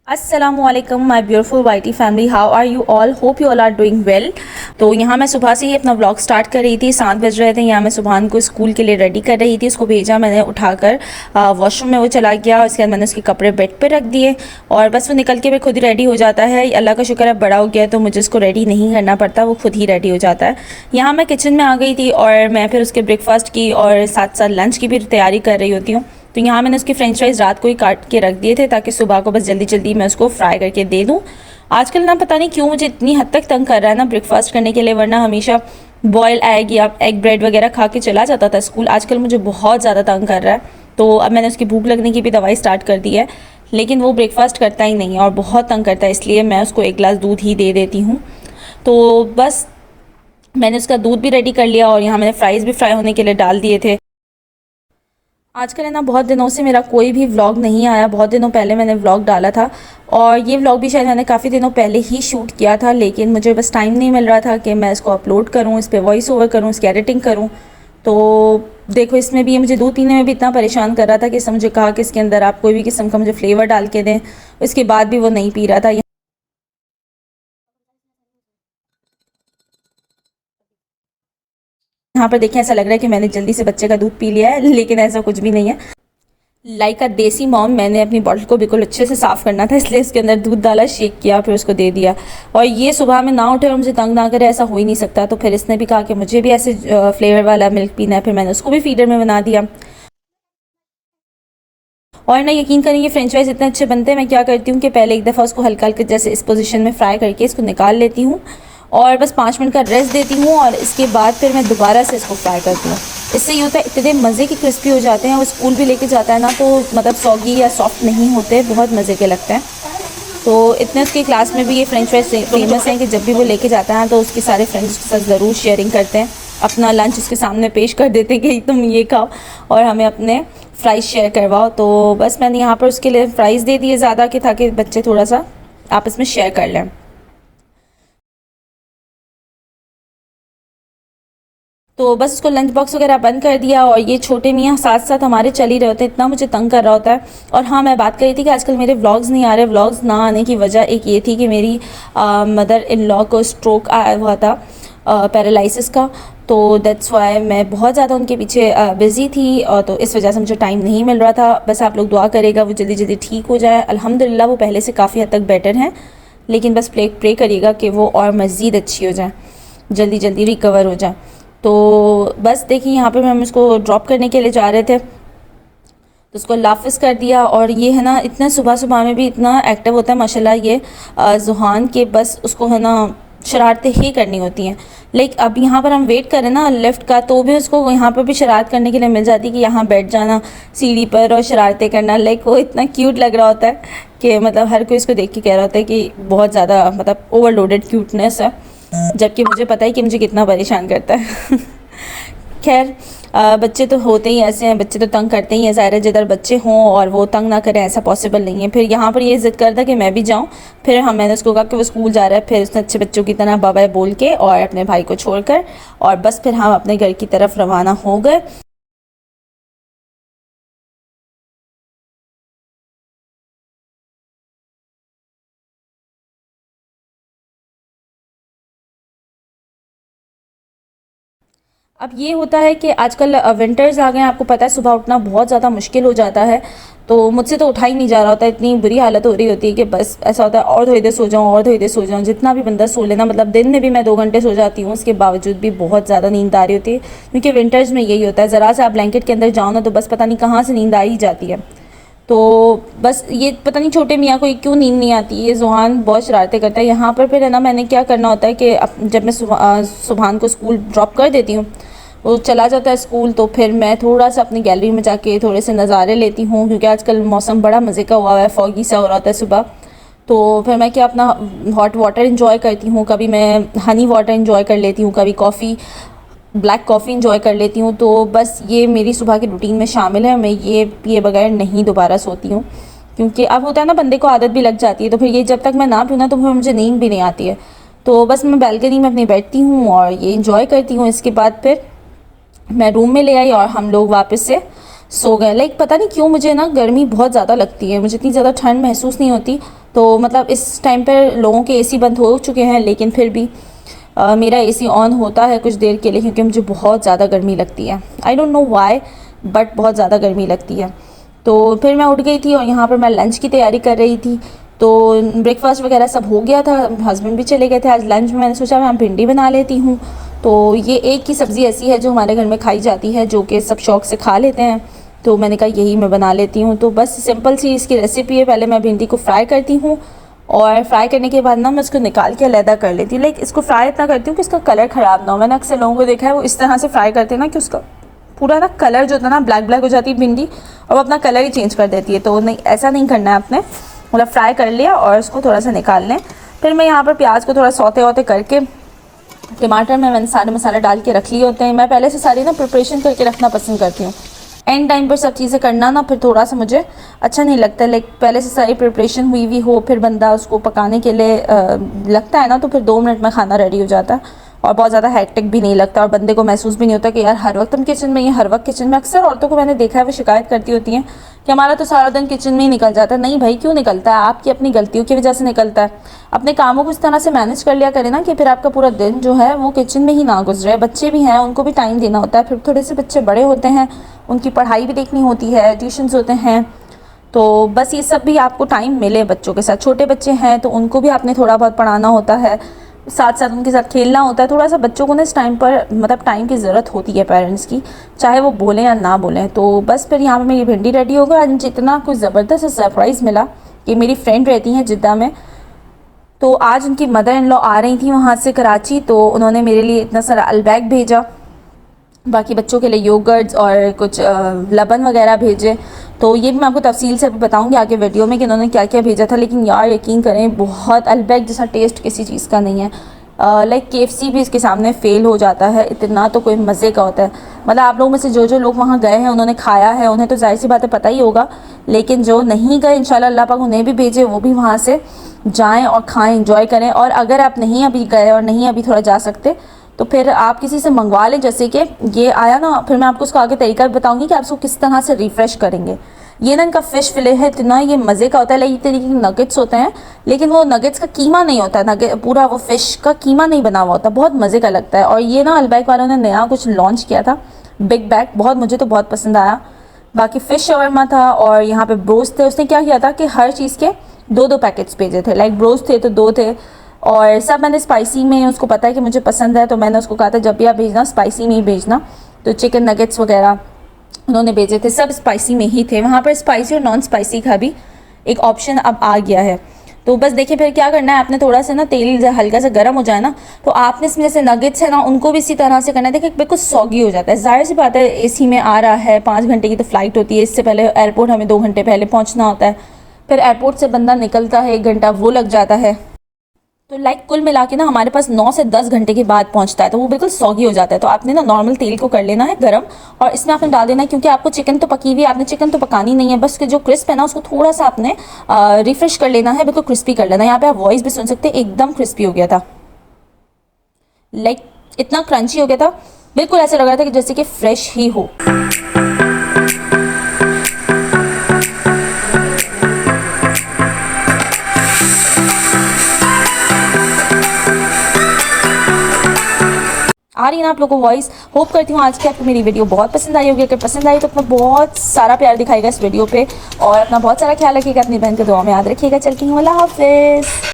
अस्सलामुअलैकुम my beautiful whitey family, how are you all? Hope you all are doing well. तो यहाँ मैं सुबह से ही अपना व्लॉग स्टार्ट कर रही थी। 7 बज रहे थे। यहाँ मैं सुबहान को स्कूल के लिए रेडी कर रही थी। उसको भेजा मैंने उठाकर, वॉशरूम में वो चला गया। उसके बाद मैंने उसके कपड़े बेड पे रख दिए और बस वो निकल के भी खुद ही रेडी हो जाता है। अल्लाह का शुक्र है बड़ा हो गया तो मुझे उसको रेडी नहीं करना पड़ता, वो खुद ही रेडी हो जाता है। यहाँ मैं किचन में आ गई थी और मैं फिर उसके ब्रेकफास्ट की और साथ साथ लंच की भी तैयारी कर रही होती हूँ। तो यहाँ मैंने उसके फ्रेंच फ्राइज़ रात को ही काट के रख दिए थे ताकि सुबह को बस जल्दी जल्दी मैं उसको फ्राई करके दे दूँ। आजकल ना पता नहीं क्यों मुझे इतनी हद तक तंग कर रहा है ना ब्रेकफास्ट करने के लिए, वरना हमेशा बॉयल एग या एग ब्रेड वगैरह खा के चला जाता था स्कूल। आजकल मुझे बहुत ज़्यादा तंग कर रहा है। तो अब मैंने उसकी भूख लगने की भी दवाई स्टार्ट कर दी है, लेकिन वो ब्रेकफास्ट करता ही नहीं है और बहुत तंग करता है, इसलिए मैं उसको 1 गिलास दूध ही दे देती हूँ। तो बस मैंने उसका दूध भी रेडी कर लिया और यहाँ मैंने फ्राइज़ भी फ्राई होने के लिए डाल दिए थे। आजकल है ना बहुत दिनों से मेरा कोई भी व्लॉग नहीं आया। बहुत दिनों पहले मैंने व्लॉग डाला था और ये व्लॉग भी शायद मैंने काफ़ी दिनों पहले ही शूट किया था, लेकिन मुझे बस टाइम नहीं मिल रहा था कि मैं इसको अपलोड करूँ, इस पर वॉइस ओवर करूँ, इसकी एडिटिंग करूँ। तो देखो इसमें भी ये मुझे दूध पीने में भी इतना परेशान कर रहा था कि इसने मुझे कहा कि इसके अंदर आप कोई भी किस्म का मुझे फ्लेवर डाल के दें, उसके बाद भी वो नहीं पी रहा था। यहाँ पर देखें ऐसा लग रहा है कि मैंने जल्दी से बच्चे का दूध पी लिया है, लेकिन ऐसा कुछ भी नहीं है। लाइक अ देसी मॉम मैंने अपनी बॉटल को बिल्कुल अच्छे से साफ़ करना था, इसलिए इसके अंदर दूध डाला, शेक किया, फिर उसको दे दिया। और ये सुबह में ना उठे और मुझे तंग ना करे, ऐसा हो ही नहीं सकता। तो फिर इसने भी कहा कि मुझे भी ऐसे फ्लेवर वाला मिल्क पीना है, फिर मैंने उसको भी फीडर में बना दिया। और ना यकीन करेंगे फ्रेंच फ्राइज़ इतने अच्छे बनते हैं। मैं क्या करती हूँ कि पहले एक दफ़ा उसको हल्का हल्का जैसे इस पोजीशन में फ्राई करके इसको निकाल लेती हूँ और बस 5 मिनट का रेस्ट देती हूँ और इसके बाद फिर मैं दोबारा से इसको फ्राई करती हूँ। इससे ये होता है इतने मज़े के क्रिस्पी हो जाते हैं। वो स्कूल भी लेके जाता है ना, तो मतलब सॉगी या सॉफ्ट नहीं होते, बहुत मज़े के लगते हैं। तो इतने उसकी क्लास में भी ये फ्रेंच फ्राइज फेमस हैं कि जब भी वो लेके जाता है तो उसके सारे फ्रेंड्स के साथ ज़रूर शेयरिंग करते हैं, अपना लंच उसके सामने पेश कर देते हैं कि तुम ये खाओ और हमें अपने फ्राइज़ शेयर करवाओ। तो बस मैंने यहाँ पर उसके लिए फ़्राइज़ दे दिए ज़्यादा कि ताकि बच्चे थोड़ा सा आपस में शेयर कर लें। तो बस उसको लंच बॉक्स वगैरह बंद कर दिया और ये छोटे मियाँ साथ साथ हमारे चल ही रहे होते हैं, इतना मुझे तंग कर रहा होता है। और हाँ, मैं बात कर रही थी कि आजकल मेरे व्लॉग्स नहीं आ रहे। व्लॉग्स ना आने की वजह एक ये थी कि मेरी मदर इन लॉ को स्ट्रोक आया हुआ था, पैरालिसिस का। तो दैट्स वाई मैं बहुत ज़्यादा उनके पीछे बिज़ी थी और तो इस वजह से मुझे टाइम नहीं मिल रहा था। बस आप लोग दुआ करेगा वो जल्दी जल्दी ठीक हो जाए। अल्हम्दुलिल्लाह वो पहले से काफ़ी हद तक बेटर हैं, लेकिन बस प्रे करिएगा कि वो और मज़ीद अच्छी हो जाए, जल्दी जल्दी रिकवर हो जाए। तो बस देखिए यहाँ पे हम उसको ड्रॉप करने के लिए जा रहे थे तो उसको लाफिस कर दिया। और ये है ना इतना सुबह सुबह में भी इतना एक्टिव होता है माशाल्लाह ये जुहान के, बस उसको है ना शरारतें ही करनी होती हैं। लाइक अब यहाँ पर हम वेट करें ना लिफ्ट का, तो भी उसको यहाँ पर भी शरारत करने के लिए मिल जाती है कि यहाँ बैठ जाना सीढ़ी पर और शरारतें करना। लाइक वो इतना क्यूट लग रहा होता है कि मतलब हर कोई इसको देख के कह रहा होता है कि बहुत ज़्यादा मतलब ओवरलोडेड क्यूटनेस है, जबकि मुझे पता है कि मुझे कितना परेशान करता है। खैर बच्चे तो होते ही ऐसे हैं, बच्चे तो तंग करते ही हैं। ज़ाहिर है जिधर बच्चे हों और वो तंग ना करें ऐसा पॉसिबल नहीं है। फिर यहाँ पर ये ज़िद करता कि मैं भी जाऊँ। फिर मैंने उसको कहा कि वो स्कूल जा रहा है, फिर उसने अच्छे बच्चों की तरह बाय बोल के और अपने भाई को छोड़कर और बस फिर हम अपने घर की तरफ रवाना हो गए। अब ये होता है कि आजकल विंटर्स आ गए हैं, आपको पता है सुबह उठना बहुत ज़्यादा मुश्किल हो जाता है। तो मुझसे तो उठा ही नहीं जा रहा होता, इतनी बुरी हालत हो रही होती है कि बस ऐसा होता है और थोड़ी देर सो जाऊँ और थोड़ी देर सो जाऊँ। जितना भी बंदा सो लेना, मतलब दिन में भी मैं 2 घंटे सो जाती हूँ, उसके बावजूद भी बहुत ज़्यादा नींद आ रही होती है। क्योंकि विंटर्स में यही होता है, ज़रा सा आप ब्लैंकेट के अंदर जाओ ना तो बस पता नहीं कहाँ से नींद आ ही जाती है। तो बस ये पता नहीं छोटे मियाँ को क्यों नींद नहीं आती, ये जुहान बहुत शरारतें करता है। यहाँ पर फिर है ना मैंने क्या करना होता है कि जब मैं सुबहान को स्कूल ड्रॉप कर देती हूँ, वो चला जाता है स्कूल, तो फिर मैं थोड़ा सा अपनी गैलरी में जाके थोड़े से नज़ारे लेती हूँ। क्योंकि आजकल मौसम बड़ा मज़े का हुआ है, फॉगी सा हो रहा होता है सुबह। तो फिर मैं क्या अपना हॉट वाटर इंजॉय करती हूँ, कभी मैं हनी वाटर इंजॉय कर लेती हूँ, कभी कॉफ़ी ब्लैक कॉफ़ी इंजॉय कर लेती हूँ। तो बस ये मेरी सुबह की रूटीन में शामिल है। मैं ये पिए बगैर नहीं दोबारा सोती हूँ, क्योंकि अब होता है ना बंदे को आदत भी लग जाती है। तो फिर ये जब तक मैं ना पीऊँ ना तो फिर मुझे नींद भी नहीं आती है। तो बस मैं बैल्कनी में अपनी बैठती हूँ और ये इंजॉय करती हूँ। इसके बाद फिर मैं रूम में ले आई और हम लोग वापस से सो गए। लाइक पता नहीं क्यों मुझे ना गर्मी बहुत ज़्यादा लगती है, मुझे इतनी ज़्यादा ठंड महसूस नहीं होती। तो मतलब इस टाइम पर लोगों के एसी बंद हो चुके हैं, लेकिन फिर भी मेरा एसी ऑन होता है कुछ देर के लिए, क्योंकि मुझे बहुत ज़्यादा गर्मी लगती है। I don't know why, but बहुत ज़्यादा गर्मी लगती है। तो फिर मैं उठ गई थी और यहाँ पर मैं लंच की तैयारी कर रही थी। तो ब्रेकफास्ट वगैरह सब हो गया था, हस्बैंड भी चले गए थे। आज लंच में मैंने सोचा मैं भिंडी बना लेती हूँ। तो ये एक ही सब्ज़ी ऐसी है जो हमारे घर में खाई जाती है, जो कि सब शौक़ से खा लेते हैं। तो मैंने कहा यही मैं बना लेती हूँ। तो बस सिंपल सी इसकी रेसिपी है। पहले मैं भिंडी को फ्राई करती हूँ और फ्राई करने के बाद ना मैं उसको निकाल के अलहदा कर लेती हूँ। लाइक इसको फ्राई इतना करती हूँ कि इसका कलर ख़राब ना हो। मैंने अक्सर लोगों को देखा है वो इस तरह से फ्राई करते हैं ना कि उसका पूरा ना कलर जो होता है ना ब्लैक ब्लैक हो जाती है भिंडी, और वो अपना कलर ही चेंज कर देती है। तो नहीं, ऐसा नहीं करना है आपने। मतलब फ्राई कर लिया और उसको थोड़ा सा निकाल लें। फिर मैं यहाँ पर प्याज को थोड़ा सौते वौते करके, टमाटर में मैंने सारे मसाले डाल के रख लिए होते हैं। मैं पहले से सारी ना प्रिपरेशन करके रखना पसंद करती हूँ। एंड टाइम पर सब चीज़ें करना ना फिर थोड़ा सा मुझे अच्छा नहीं लगता। लाइक पहले से सारी प्रिपरेशन हुई हुई हो, फिर बंदा उसको पकाने के लिए लगता है ना, तो फिर 2 मिनट में खाना रेडी हो जाता है और बहुत ज़्यादा हेक्टिक भी नहीं लगता, और बंदे को महसूस भी नहीं होता कि यार हर वक्त हम किचन में ही, हर वक्त किचन में। अक्सर औरतों को मैंने देखा है वो शिकायत करती होती हैं कि हमारा तो सारा दिन किचन में ही निकल जाता है। नहीं भाई, क्यों निकलता है? आपकी अपनी गलतियों की वजह से निकलता है। अपने कामों को इस तरह से मैनेज कर लिया करें ना कि फिर आपका पूरा दिन जो है वो किचन में ही ना गुजरे। बच्चे भी हैं, उनको भी टाइम देना होता है। फिर थोड़े से बच्चे बड़े होते हैं, उनकी पढ़ाई भी देखनी होती है, ट्यूशन्स होते हैं। तो बस ये सब भी आपको टाइम मिले बच्चों के साथ। छोटे बच्चे हैं तो उनको भी आपने थोड़ा बहुत पढ़ाना होता है, साथ साथ उनके साथ खेलना होता है। थोड़ा सा बच्चों को ना इस टाइम पर मतलब टाइम की ज़रूरत होती है पेरेंट्स की, चाहे वो बोलें या ना बोलें। तो बस फिर यहाँ पे मेरी भिंडी रेडी होगा। आज मुझे इतना कुछ ज़बरदस्त सरप्राइज़ मिला कि मेरी फ्रेंड रहती हैं जिद्दा में, तो आज उनकी मदर इन लॉ आ रही थी वहाँ से कराची, तो उन्होंने मेरे लिए इतना सारा अलबैग भेजा, बाकी बच्चों के लिए योगर्ट्स और कुछ लबन वगैरह भेजे। तो ये भी मैं आपको तफसील से बताऊंगी आगे वीडियो में कि उन्होंने क्या क्या भेजा था। लेकिन यार यकीन करें, बहुत अलबैग जैसा टेस्ट किसी चीज़ का नहीं है। लाइक KFC भी इसके सामने फ़ेल हो जाता है, इतना तो कोई मज़े का होता है। मतलब आप लोगों में से जो लोग वहाँ गए हैं, उन्होंने खाया है, उन्हें तो जाहिर सी बातें पता ही होगा। लेकिन जो नहीं गए, इंशाल्लाह अल्लाह पाक उन्हें भी भेजे, वो भी वहाँ से जाएँ और खाएँ, इंजॉय करें। और अगर आप नहीं अभी गए और नहीं अभी थोड़ा जा सकते, तो फिर आप किसी से मंगवा लें। जैसे कि ये आया ना, फिर मैं आपको उसका आगे तरीका भी बताऊंगी कि आप उसको किस तरह से रिफ़्रेश करेंगे। ये ना इनका फ़िश फिले है, इतना ये मज़े का होता है। लाइक तरीके के नगेट्स होते हैं, लेकिन वो नगेट्स का कीमा नहीं होता, नगेट पूरा वो फ़िश का कीमा नहीं बना हुआ होता, बहुत मज़े का लगता है। और ये ना अलबैग वालों ने नया कुछ लॉन्च किया था, बिग बैग, बहुत मुझे तो बहुत पसंद आया। बाकी फ़िश शवरमा था और यहाँ पे ब्रोस्ट थे। उसने क्या किया था कि हर चीज़ के 2-2 पैकेट्स भेजे थे। लाइक ब्रोस्ट थे तो 2 थे, और सब मैंने स्पाइसी में, उसको पता है कि मुझे पसंद है, तो मैंने उसको कहा था जब भी आप भेजना स्पाइसी में ही भेजना। तो चिकन नगेट्स वगैरह उन्होंने भेजे थे, सब स्पाइसी में ही थे। वहाँ पर स्पाइसी और नॉन स्पाइसी का भी एक ऑप्शन अब आ गया है। तो बस देखिए फिर क्या करना है, आपने थोड़ा सा ना तेल हल्का सा गर्म हो जाए ना, तो आपने इसमें जैसे नगेट्स है ना, उनको भी इसी तरह से करना है। देखिए बिल्कुल सॉगी हो जाता है, जाहिर सी बात है, AC में आ रहा है। 5 घंटे की तो फ़्लाइट होती है, इससे पहले एयरपोर्ट हमें 2 घंटे पहले पहुँचना होता है। फिर एयरपोर्ट से बंदा निकलता है, 1 घंटा वो लग जाता है। तो लाइक कुल मिला के ना हमारे पास 9 से 10 घंटे के बाद पहुंचता है, तो वो बिल्कुल सॉगी हो जाता है। तो आपने ना नॉर्मल तेल को कर लेना है गरम, और इसमें आपने डाल देना है, क्योंकि आपको चिकन तो पकी हुई, आपने चिकन तो पकानी नहीं है, बस जो क्रिस्प है ना उसको थोड़ा सा आपने रिफ्रेश कर लेना है, बिल्कुल क्रिस्पी कर लेना है। यहाँ पे आप वॉइस भी सुन सकते हैं, एकदम क्रिस्पी हो गया था। लाइक इतना क्रंची हो गया था, बिल्कुल ऐसा लग रहा था कि जैसे कि फ्रेश ही हो। आ रही है ना आप लोगों को वॉइस। होप करती हूँ आज की आपको मेरी वीडियो बहुत पसंद आई होगी। अगर पसंद आई तो अपना बहुत सारा प्यार दिखाएगा इस वीडियो पे, और अपना बहुत सारा ख्याल रखिएगा, अपनी बहन को दुआ में याद रखिएगा। चलती हूँ, अल्लाह हाफिज़।